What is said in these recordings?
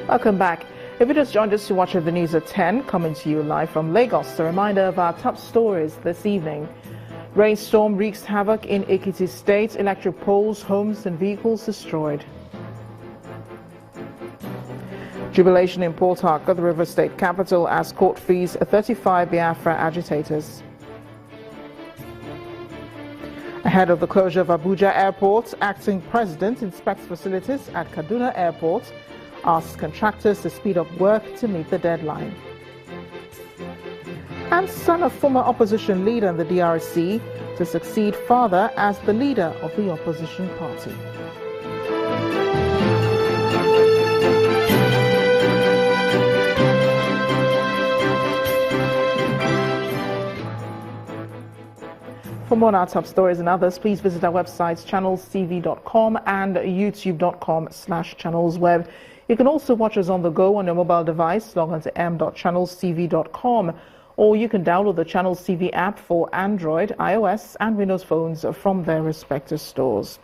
Welcome back. If you just joined us, you're watching the news at 10, coming to you live from Lagos. A reminder of our top stories this evening. Rainstorm wreaks havoc in Ekiti State. Electric poles, homes and vehicles destroyed. Jubilation in Port Harcourt, the River State capital, as court fees 35 Biafra agitators. Ahead of the closure of Abuja Airport, acting president inspects facilities at Kaduna Airport, asks contractors to speed up work to meet the deadline. And son of former opposition leader in the DRC to succeed father as the leader of the opposition party. For more on our top stories and others, please visit our websites channelstv.com and youtube.com/channelsweb. You can also watch us on the go on your mobile device. Log on to m.channelstv.com, or you can download the Channels TV app for Android, iOS and Windows phones from their respective stores.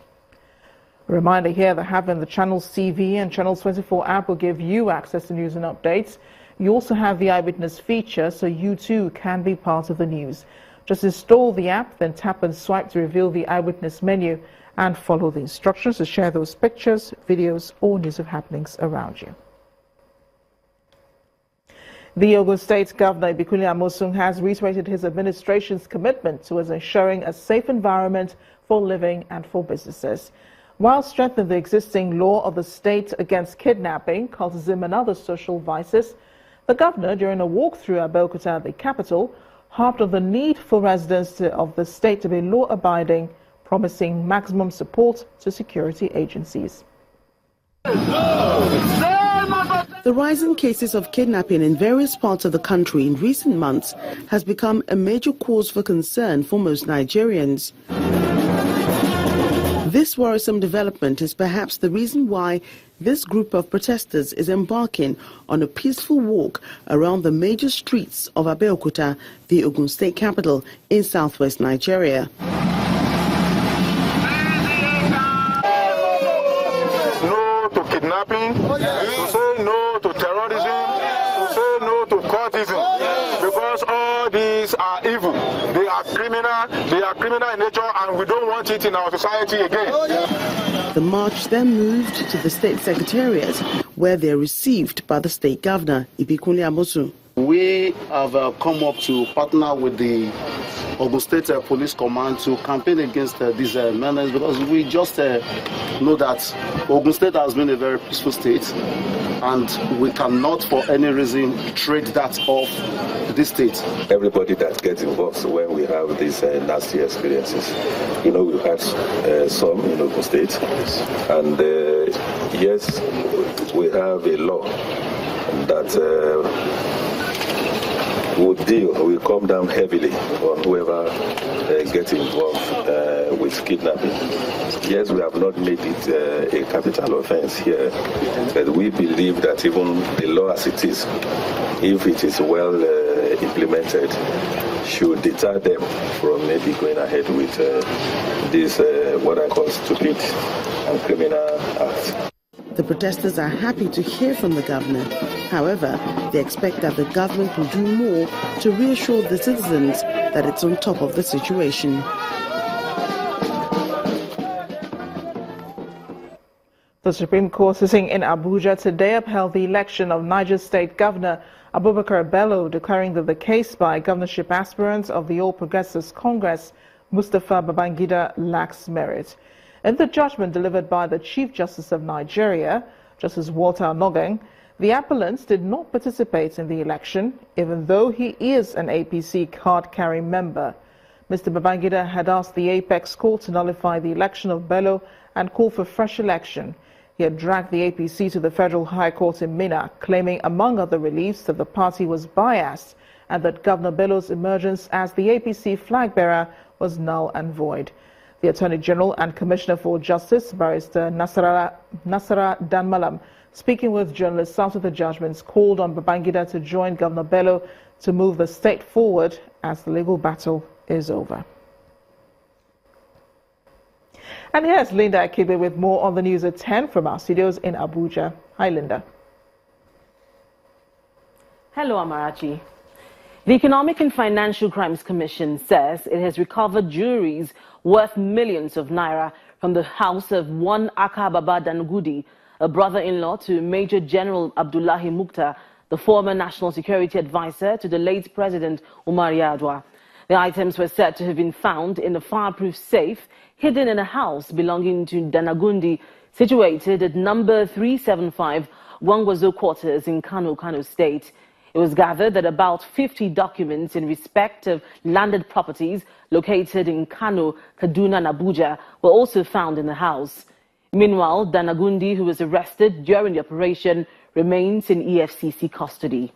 A reminder here that having the Channels TV and Channels 24 app will give you access to news and updates. You also have the Eyewitness feature, so you too can be part of the news. Just install the app, then tap and swipe to reveal the Eyewitness menu and follow the instructions to share those pictures, videos or news of happenings around you. The Ogun State Governor Abeokuta Amosun has reiterated his administration's commitment towards ensuring a safe environment for living and for businesses, while strengthening the existing law of the state against kidnapping, cultism and other social vices. The governor, during a walk through Abeokuta, the capital, harped on the need for residents of the state to be law-abiding, promising maximum support to security agencies. The rise in cases of kidnapping in various parts of the country in recent months has become a major cause for concern for most Nigerians. This worrisome development is perhaps the reason why this group of protesters is embarking on a peaceful walk around the major streets of Abeokuta, the Ogun State capital in southwest Nigeria. No to kidnapping, to say no to terrorism, to say no to cultism, because all these are evil. They are criminal in nature, and we don't want it in our society again. The march then moved to the state secretariat, where they are received by the state governor, Abeokuta Amosun. We have come up to partner with the Ogun State Police Command to campaign against these menaces, because we just know that Ogun State has been a very peaceful state, and we cannot for any reason trade that off this state. Everybody that gets involved when we have these nasty experiences, we've had some in Ogun State, and yes, we have a law that will come down heavily on whoever gets involved with kidnapping. Yes, we have not made it a capital offense here, but we believe that even the law as it is, if it is well implemented, should deter them from maybe going ahead with this, what I call stupid and criminal acts. The protesters are happy to hear from the governor. However, they expect that the government will do more to reassure the citizens that it's on top of the situation. The Supreme Court sitting in Abuja today upheld the election of Niger State Governor Abubakar Bello, declaring that the case by governorship aspirant of the All Progressives Congress, Mustapha Babangida, lacks merit. In the judgment delivered by the Chief Justice of Nigeria, Justice Walter Onnoghen, the appellant did not participate in the election, even though he is an APC card-carrying member. Mr. Babangida had asked the Apex Court to nullify the election of Bello and call for fresh election. He had dragged the APC to the Federal High Court in Minna, claiming, among other reliefs, that the party was biased and that Governor Bello's emergence as the APC flag-bearer was null and void. The Attorney General and Commissioner for Justice, Barrister Nasara Danmalam, speaking with journalists after the judgments, called on Babangida to join Governor Bello to move the state forward as the legal battle is over. And here's Linda Akibe with more on the news at 10 from our studios in Abuja. Hi, Linda. Hello, Amarachi. The Economic and Financial Crimes Commission says it has recovered jewelries worth millions of naira from the house of one Aka Baba Danugudi, a brother-in-law to Major General Abdullahi Mukhtar, the former National Security Advisor to the late President Umar Yar'Adua. The items were said to have been found in a fireproof safe hidden in a house belonging to Danagundi, situated at number 375 Gwangwazo Quarters in Kano, Kano State. It was gathered that about 50 documents in respect of landed properties located in Kano, Kaduna and Abuja were also found in the house. Meanwhile, Danagundi, who was arrested during the operation, remains in EFCC custody.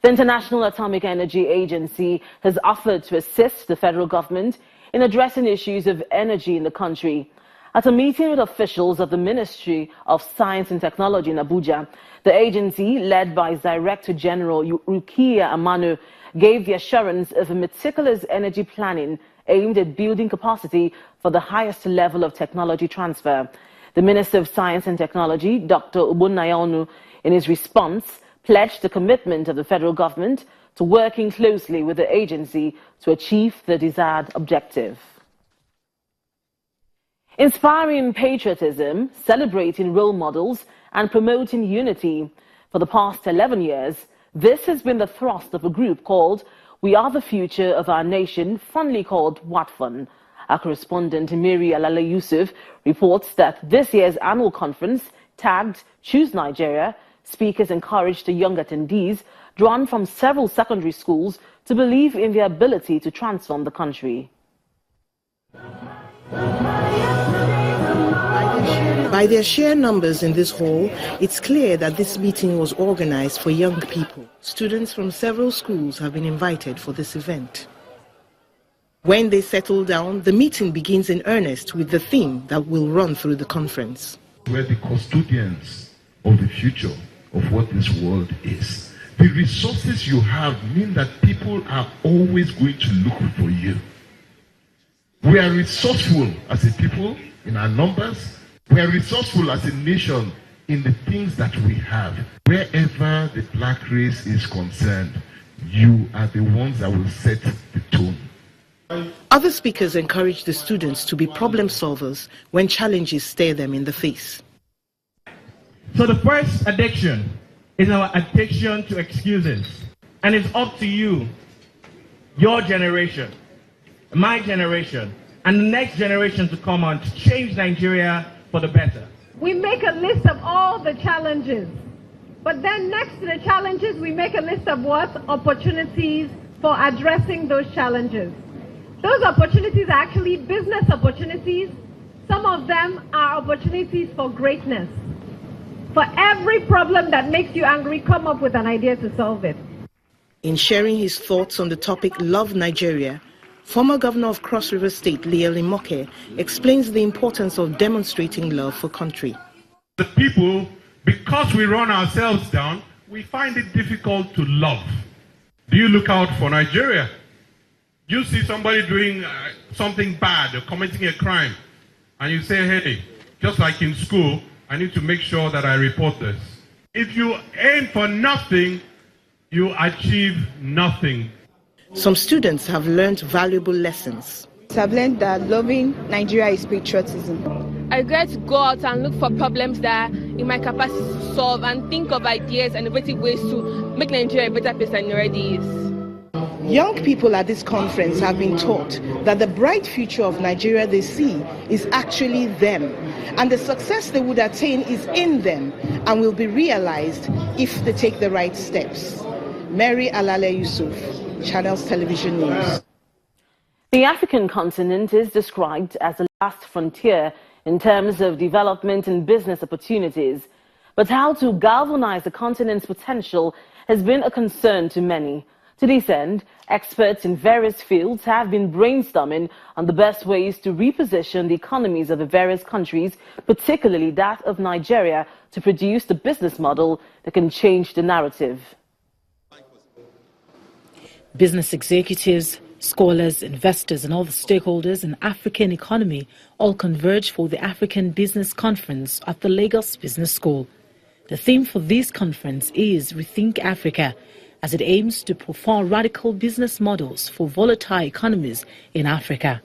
The International Atomic Energy Agency has offered to assist the federal government in addressing issues of energy in the country. At a meeting with officials of the Ministry of Science and Technology in Abuja, the agency, led by its Director General Rukiya Amanu, gave the assurance of a meticulous energy planning aimed at building capacity for the highest level of technology transfer. The Minister of Science and Technology, Dr. Ubunayonu, in his response, pledged the commitment of the federal government to working closely with the agency to achieve the desired objective. Inspiring patriotism, celebrating role models and promoting unity. For the past 11 years, this has been the thrust of a group called We Are the Future of Our Nation, fondly called WATFUN. Our correspondent Miri Alale Yusuf reports that this year's annual conference, tagged Choose Nigeria, speakers encouraged the young attendees drawn from several secondary schools to believe in their ability to transform the country. By their sheer numbers in this hall, it's clear that this meeting was organized for young people. Students from several schools have been invited for this event. When they settle down, the meeting begins in earnest with the theme that will run through the conference. We're the custodians of the future of what this world is. The resources you have mean that people are always going to look for you. We are resourceful as a people in our numbers. We are resourceful as a nation in the things that we have. Wherever the black race is concerned, you are the ones that will set the tone. Other speakers encourage the students to be problem solvers when challenges stare them in the face. So the first addiction is our addiction to excuses. And it's up to you, your generation, my generation, and the next generation to come on to change Nigeria for the better. We make a list of all the challenges, but then next to the challenges, we make a list of what? Opportunities for addressing those challenges. Those opportunities are actually business opportunities. Some of them are opportunities for greatness. For every problem that makes you angry, come up with an idea to solve it. In sharing his thoughts on the topic Love Nigeria, former Governor of Cross River State, Leo Limoke, explains the importance of demonstrating love for country. The people, because we run ourselves down, we find it difficult to love. Do you look out for Nigeria? You see somebody doing something bad or committing a crime, and you say, hey, just like in school, I need to make sure that I report this. If you aim for nothing, you achieve nothing. Some students have learned valuable lessons. I've learned that loving Nigeria is patriotism. I get to go out and look for problems that are in my capacity to solve and think of ideas and innovative ways to make Nigeria a better place than it already is. Young people at this conference have been taught that the bright future of Nigeria they see is actually them, and the success they would attain is in them and will be realized if they take the right steps. Mary Alale Yusuf, Channels Television News. The African continent is described as the last frontier in terms of development and business opportunities. But how to galvanize the continent's potential has been a concern to many. To this end, experts in various fields have been brainstorming on the best ways to reposition the economies of the various countries, particularly that of Nigeria, to produce the business model that can change the narrative. Business executives, scholars, investors and all the stakeholders in the African economy all converge for the African Business Conference at the Lagos Business School. The theme for this conference is Rethink Africa, as it aims to profile radical business models for volatile economies in Africa.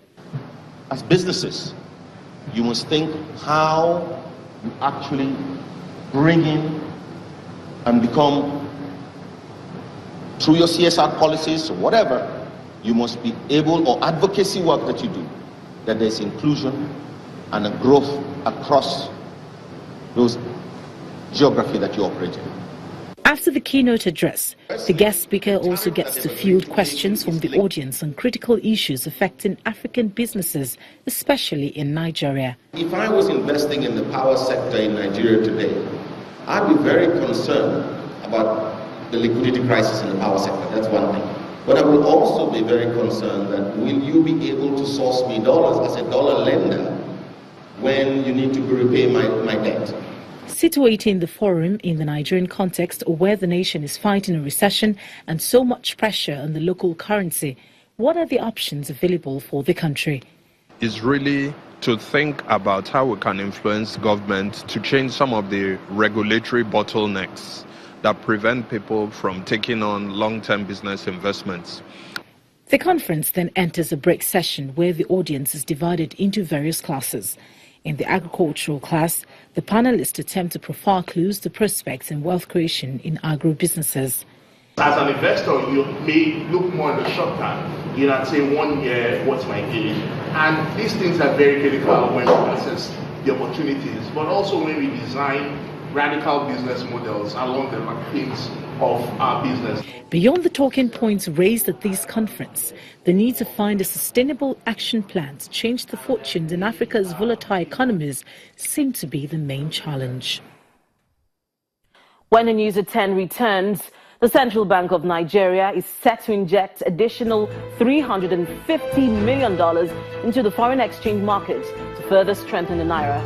As businesses, you must think how you actually bring in and become, through your CSR policies or whatever, you must be able, or advocacy work that you do, that there's inclusion and a growth across those geography that you operate in. After the keynote address, the guest speaker also gets to field questions from the audience on critical issues affecting African businesses, especially in Nigeria. If I was investing in the power sector in Nigeria today, I'd be very concerned about the liquidity crisis in the power sector. That's one thing. But I will also be very concerned that will you be able to source me dollars as a dollar lender when you need to repay my debt? Situating the forum in the Nigerian context, where the nation is fighting a recession and so much pressure on the local currency, what are the options available for the country? Is really to think about how we can influence government to change some of the regulatory bottlenecks that prevent people from taking on long-term business investments. The conference then enters a break session where the audience is divided into various classes. In the agricultural class, the panelists attempt to profile clues to prospects and wealth creation in agro-businesses. As an investor, you may look more in the short term. You know, say 1 year, what's my gain? And these things are very critical when we assess the opportunities, but also when we design radical business models along the lines of our business. Beyond the talking points raised at this conference, the need to find a sustainable action plan to change the fortunes in Africa's volatile economies seem to be the main challenge. When the News at 10 returns, the Central Bank of Nigeria is set to inject additional $350 million into the foreign exchange market to further strengthen the naira.